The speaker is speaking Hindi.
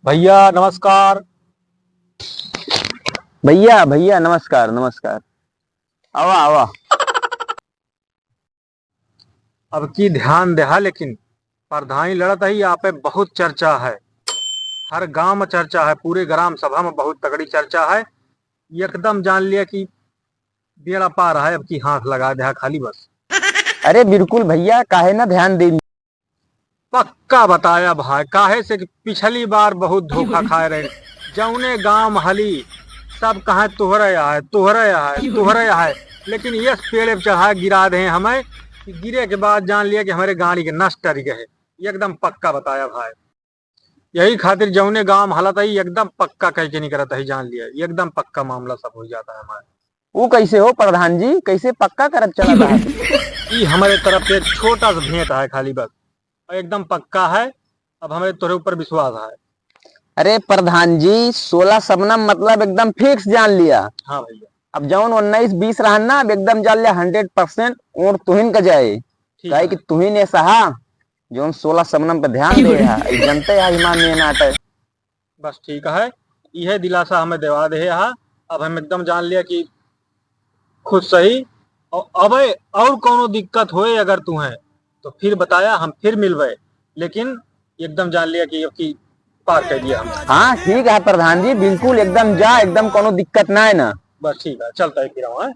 भैया नमस्कार। भैया भैया नमस्कार नमस्कार। आवा आवा। अब की ध्यान देहा लेकिन प्रधानी लड़त ही यहाँ पे बहुत चर्चा है। हर गांव में चर्चा है, पूरे ग्राम सभा में बहुत तगड़ी चर्चा है। एकदम जान लिया कि बेड़ा पार है, अब की हाथ लगा दे खाली बस। अरे बिल्कुल भैया, काहे ना ध्यान दे। पक्का बताया भाई, काहे से कि पिछली बार बहुत धोखा खाए रहे। जौने गांव महली सब कहा तुहरे है तुहरे है तुहरे है, लेकिन ये पेड़ पे चढ़ा गिरा दे हमें कि गिरे के बाद जान लिया कि हमारे गाड़ी के नष्ट कर गए। एकदम पक्का बताया भाई। यही खातिर जौने गांव हालत है एकदम पक्का कह के नहीं करता है, जान लिया एकदम पक्का मामला सब हो जाता है हमारे। वो कैसे हो प्रधान जी, कैसे पक्का करत चला था? ये हमारे तरफ से एक छोटा सा भेंट है खाली बस, और एकदम पक्का है। अब हमारे तोरे ऊपर विश्वास है। अरे प्रधान जी, 16 शबनम मतलब एकदम फिक्स जान लिया। हाँ भैया अब जौन 19-20 रहन ना, अब एकदम जान लिया 100% और तुहिन का जाए। ठीक काहे है। कि तुहिन ने सहा जौन 16 शबनम पे ध्यान दे है, जनते है हिमान में नाटे। बस ठीक है, यह दिलासा हमें देवा दे है। अब हम एकदम जान लिया कि खुद सही। और अब और कोनो दिक्कत होए अगर तुम्हें तो फिर बताया, हम फिर मिलवे। लेकिन एकदम जान लिया कि अब की पार कर दिया हम। हाँ ठीक है प्रधान जी, बिल्कुल एकदम जा, एकदम कोनो दिक्कत ना है ना। बस ठीक है, चलता है फिर हम।